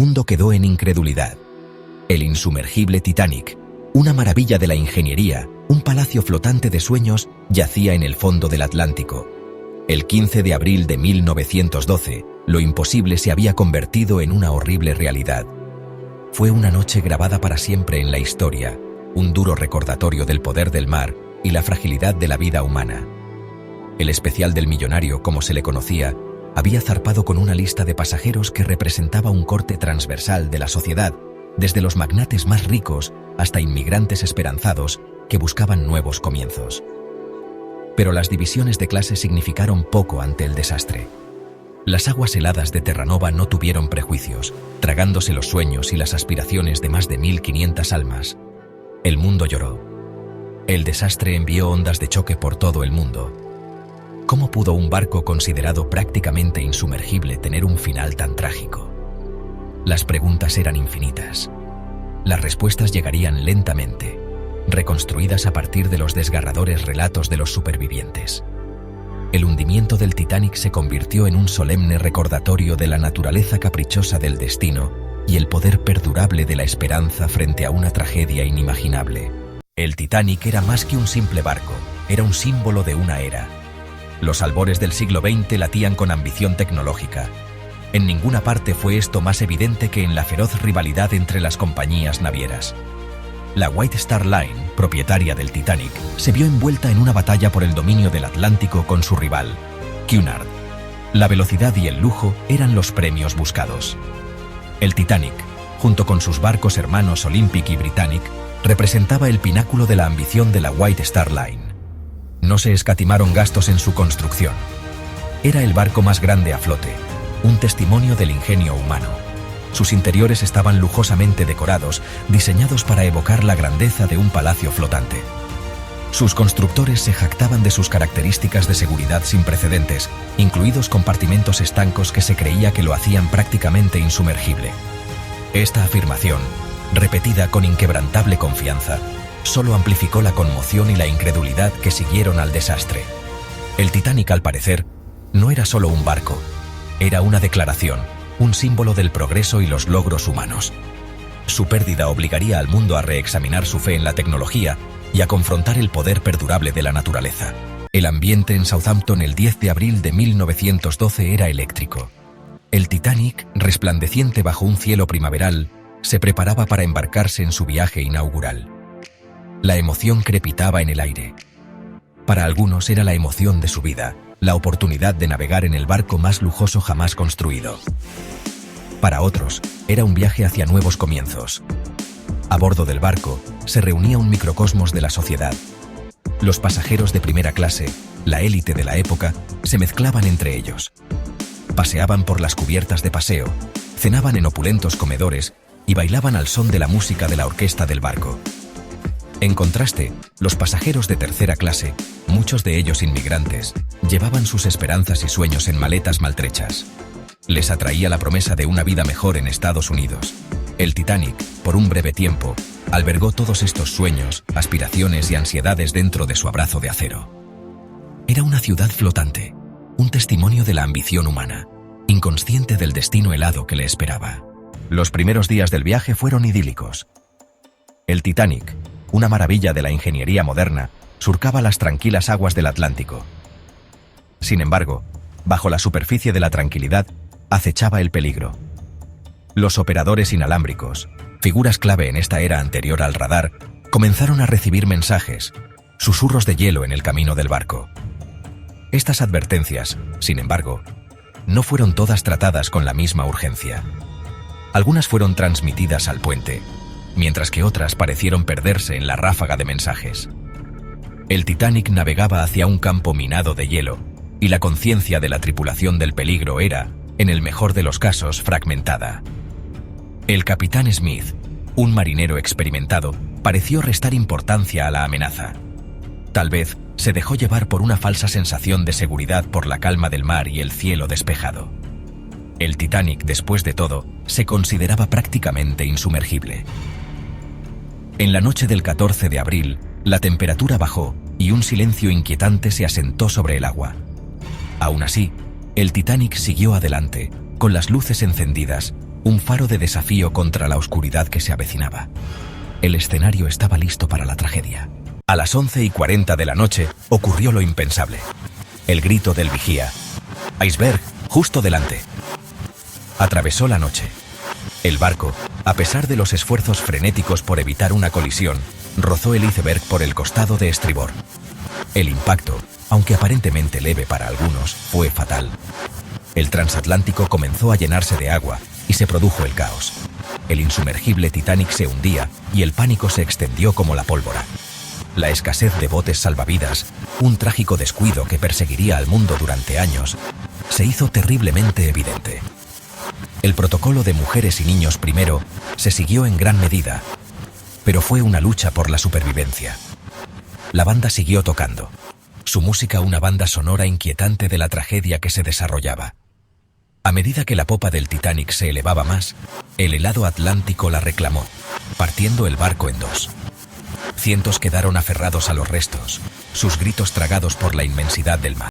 mundo quedó en incredulidad. El insumergible Titanic, una maravilla de la ingeniería, un palacio flotante de sueños, yacía en el fondo del Atlántico. El 15 de abril de 1912, lo imposible se había convertido en una horrible realidad. Fue una noche grabada para siempre en la historia, un duro recordatorio del poder del mar y la fragilidad de la vida humana. El especial del millonario, como se le conocía, había zarpado con una lista de pasajeros que representaba un corte transversal de la sociedad, desde los magnates más ricos hasta inmigrantes esperanzados que buscaban nuevos comienzos. Pero las divisiones de clase significaron poco ante el desastre. Las aguas heladas de Terranova no tuvieron prejuicios, tragándose los sueños y las aspiraciones de más de 1500 almas. El mundo lloró. El desastre envió ondas de choque por todo el mundo. ¿Cómo pudo un barco considerado prácticamente insumergible tener un final tan trágico? Las preguntas eran infinitas. Las respuestas llegarían lentamente, reconstruidas a partir de los desgarradores relatos de los supervivientes. El hundimiento del Titanic se convirtió en un solemne recordatorio de la naturaleza caprichosa del destino y el poder perdurable de la esperanza frente a una tragedia inimaginable. El Titanic era más que un simple barco, era un símbolo de una era. Los albores del siglo XX latían con ambición tecnológica. En ninguna parte fue esto más evidente que en la feroz rivalidad entre las compañías navieras. La White Star Line, propietaria del Titanic, se vio envuelta en una batalla por el dominio del Atlántico con su rival, Cunard. La velocidad y el lujo eran los premios buscados. El Titanic, junto con sus barcos hermanos Olympic y Britannic, representaba el pináculo de la ambición de la White Star Line. No se escatimaron gastos en su construcción. Era el barco más grande a flote, un testimonio del ingenio humano. Sus interiores estaban lujosamente decorados, diseñados para evocar la grandeza de un palacio flotante. Sus constructores se jactaban de sus características de seguridad sin precedentes, incluidos compartimentos estancos que se creía que lo hacían prácticamente insumergible. Esta afirmación, repetida con inquebrantable confianza, solo amplificó la conmoción y la incredulidad que siguieron al desastre. El Titanic, al parecer, no era solo un barco, era una declaración, un símbolo del progreso y los logros humanos. Su pérdida obligaría al mundo a reexaminar su fe en la tecnología y a confrontar el poder perdurable de la naturaleza. El ambiente en Southampton el 10 de abril de 1912 era eléctrico. El Titanic, resplandeciente bajo un cielo primaveral, se preparaba para embarcarse en su viaje inaugural. La emoción crepitaba en el aire. Para algunos era la emoción de su vida, la oportunidad de navegar en el barco más lujoso jamás construido. Para otros, era un viaje hacia nuevos comienzos. A bordo del barco, se reunía un microcosmos de la sociedad. Los pasajeros de primera clase, la élite de la época, se mezclaban entre ellos. Paseaban por las cubiertas de paseo, cenaban en opulentos comedores y bailaban al son de la música de la orquesta del barco. En contraste, los pasajeros de tercera clase, muchos de ellos inmigrantes, llevaban sus esperanzas y sueños en maletas maltrechas. Les atraía la promesa de una vida mejor en Estados Unidos. El Titanic, por un breve tiempo, albergó todos estos sueños, aspiraciones y ansiedades dentro de su abrazo de acero. Era una ciudad flotante, un testimonio de la ambición humana, inconsciente del destino helado que le esperaba. Los primeros días del viaje fueron idílicos. El Titanic, una maravilla de la ingeniería moderna, surcaba las tranquilas aguas del Atlántico. Sin embargo, bajo la superficie de la tranquilidad, acechaba el peligro. Los operadores inalámbricos, figuras clave en esta era anterior al radar, comenzaron a recibir mensajes, susurros de hielo en el camino del barco. Estas advertencias, sin embargo, no fueron todas tratadas con la misma urgencia. Algunas fueron transmitidas al puente, mientras que otras parecieron perderse en la ráfaga de mensajes. El Titanic navegaba hacia un campo minado de hielo, y la conciencia de la tripulación del peligro era, en el mejor de los casos, fragmentada. El capitán Smith, un marinero experimentado, pareció restar importancia a la amenaza. Tal vez se dejó llevar por una falsa sensación de seguridad por la calma del mar y el cielo despejado. El Titanic, después de todo, se consideraba prácticamente insumergible. En la noche del 14 de abril, la temperatura bajó y un silencio inquietante se asentó sobre el agua. Aún así, el Titanic siguió adelante, con las luces encendidas, un faro de desafío contra la oscuridad que se avecinaba. El escenario estaba listo para la tragedia. A las 11:40 de la noche ocurrió lo impensable. El grito del vigía: «Iceberg, justo delante». Atravesó la noche. El barco, a pesar de los esfuerzos frenéticos por evitar una colisión, rozó el iceberg por el costado de estribor. El impacto, aunque aparentemente leve para algunos, fue fatal. El transatlántico comenzó a llenarse de agua y se produjo el caos. El insumergible Titanic se hundía y el pánico se extendió como la pólvora. La escasez de botes salvavidas, un trágico descuido que perseguiría al mundo durante años, se hizo terriblemente evidente. El protocolo de mujeres y niños primero se siguió en gran medida, pero fue una lucha por la supervivencia. La banda siguió tocando, su música una banda sonora inquietante de la tragedia que se desarrollaba. A medida que la popa del Titanic se elevaba más, el helado Atlántico la reclamó, partiendo el barco en dos. Cientos quedaron aferrados a los restos, sus gritos tragados por la inmensidad del mar.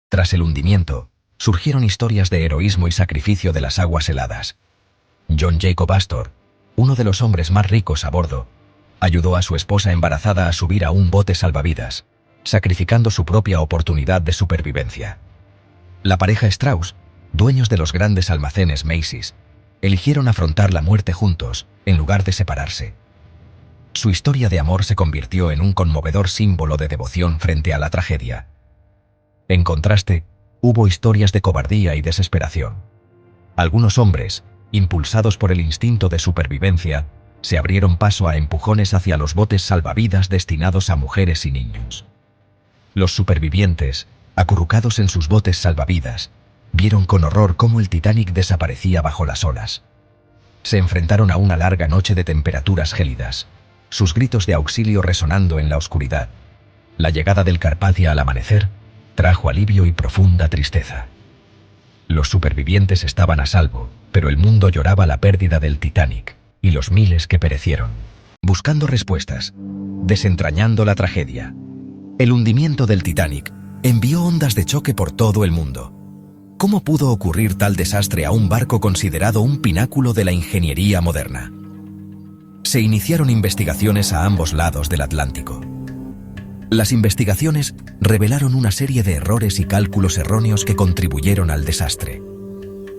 Tras el hundimiento, surgieron historias de heroísmo y sacrificio de las aguas heladas. John Jacob Astor, uno de los hombres más ricos a bordo, ayudó a su esposa embarazada a subir a un bote salvavidas, sacrificando su propia oportunidad de supervivencia. La pareja Strauss, dueños de los grandes almacenes Macy's, eligieron afrontar la muerte juntos, en lugar de separarse. Su historia de amor se convirtió en un conmovedor símbolo de devoción frente a la tragedia. En contraste, hubo historias de cobardía y desesperación. Algunos hombres, impulsados por el instinto de supervivencia, se abrieron paso a empujones hacia los botes salvavidas destinados a mujeres y niños. Los supervivientes, acurrucados en sus botes salvavidas, vieron con horror cómo el Titanic desaparecía bajo las olas. Se enfrentaron a una larga noche de temperaturas gélidas, sus gritos de auxilio resonando en la oscuridad. La llegada del Carpathia al amanecer trajo alivio y profunda tristeza. Los supervivientes estaban a salvo, pero el mundo lloraba la pérdida del Titanic y los miles que perecieron. Buscando respuestas, desentrañando la tragedia. El hundimiento del Titanic envió ondas de choque por todo el mundo. ¿Cómo pudo ocurrir tal desastre a un barco considerado un pináculo de la ingeniería moderna? Se iniciaron investigaciones a ambos lados del Atlántico. Las investigaciones revelaron una serie de errores y cálculos erróneos que contribuyeron al desastre.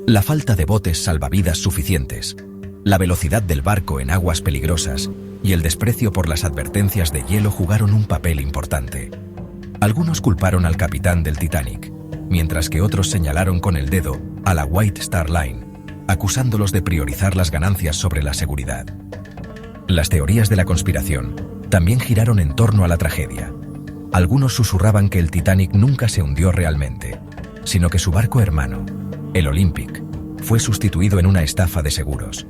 La falta de botes salvavidas suficientes, la velocidad del barco en aguas peligrosas y el desprecio por las advertencias de hielo jugaron un papel importante. Algunos culparon al capitán del Titanic, mientras que otros señalaron con el dedo a la White Star Line, acusándolos de priorizar las ganancias sobre la seguridad. Las teorías de la conspiración también giraron en torno a la tragedia. Algunos susurraban que el Titanic nunca se hundió realmente, sino que su barco hermano, el Olympic, fue sustituido en una estafa de seguros.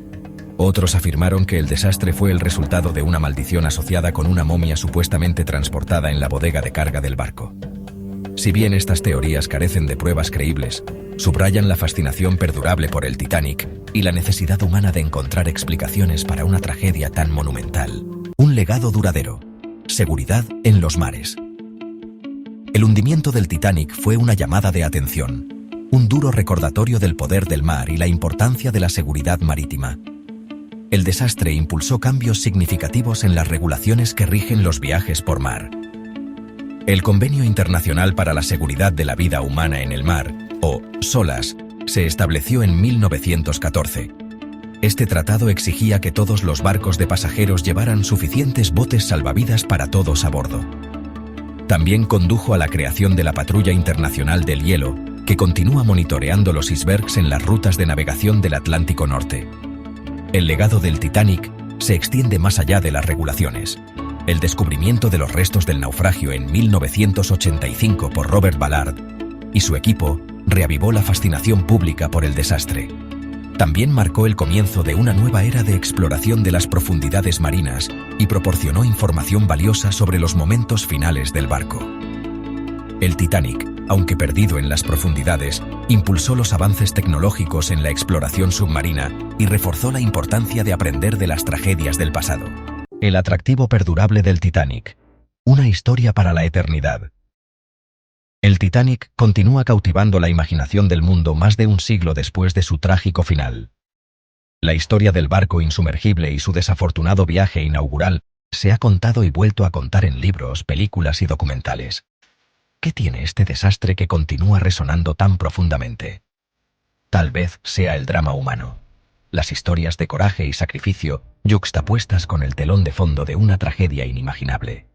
Otros afirmaron que el desastre fue el resultado de una maldición asociada con una momia supuestamente transportada en la bodega de carga del barco. Si bien estas teorías carecen de pruebas creíbles, subrayan la fascinación perdurable por el Titanic y la necesidad humana de encontrar explicaciones para una tragedia tan monumental. Un legado duradero. Seguridad en los mares. El hundimiento del Titanic fue una llamada de atención, un duro recordatorio del poder del mar y la importancia de la seguridad marítima. El desastre impulsó cambios significativos en las regulaciones que rigen los viajes por mar. El Convenio Internacional para la Seguridad de la Vida Humana en el Mar, o SOLAS, se estableció en 1914. Este tratado exigía que todos los barcos de pasajeros llevaran suficientes botes salvavidas para todos a bordo. También condujo a la creación de la Patrulla Internacional del Hielo, que continúa monitoreando los icebergs en las rutas de navegación del Atlántico Norte. El legado del Titanic se extiende más allá de las regulaciones. El descubrimiento de los restos del naufragio en 1985 por Robert Ballard y su equipo reavivó la fascinación pública por el desastre. También marcó el comienzo de una nueva era de exploración de las profundidades marinas y proporcionó información valiosa sobre los momentos finales del barco. El Titanic, aunque perdido en las profundidades, impulsó los avances tecnológicos en la exploración submarina y reforzó la importancia de aprender de las tragedias del pasado. El atractivo perdurable del Titanic. Una historia para la eternidad. El Titanic continúa cautivando la imaginación del mundo más de un siglo después de su trágico final. La historia del barco insumergible y su desafortunado viaje inaugural se ha contado y vuelto a contar en libros, películas y documentales. ¿Qué tiene este desastre que continúa resonando tan profundamente? Tal vez sea el drama humano. Las historias de coraje y sacrificio yuxtapuestas con el telón de fondo de una tragedia inimaginable.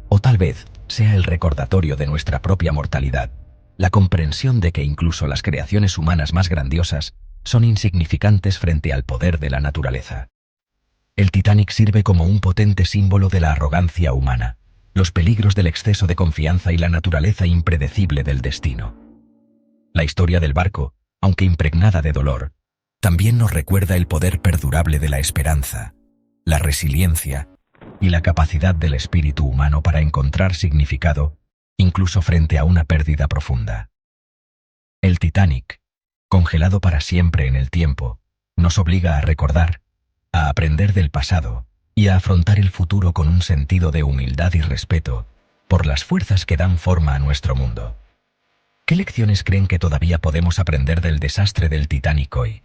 O tal vez sea el recordatorio de nuestra propia mortalidad, la comprensión de que incluso las creaciones humanas más grandiosas son insignificantes frente al poder de la naturaleza. El Titanic sirve como un potente símbolo de la arrogancia humana, los peligros del exceso de confianza y la naturaleza impredecible del destino. La historia del barco, aunque impregnada de dolor, también nos recuerda el poder perdurable de la esperanza, la resiliencia y la capacidad del espíritu humano para encontrar significado, incluso frente a una pérdida profunda. El Titanic, congelado para siempre en el tiempo, nos obliga a recordar, a aprender del pasado y a afrontar el futuro con un sentido de humildad y respeto por las fuerzas que dan forma a nuestro mundo. ¿Qué lecciones creen que todavía podemos aprender del desastre del Titanic hoy?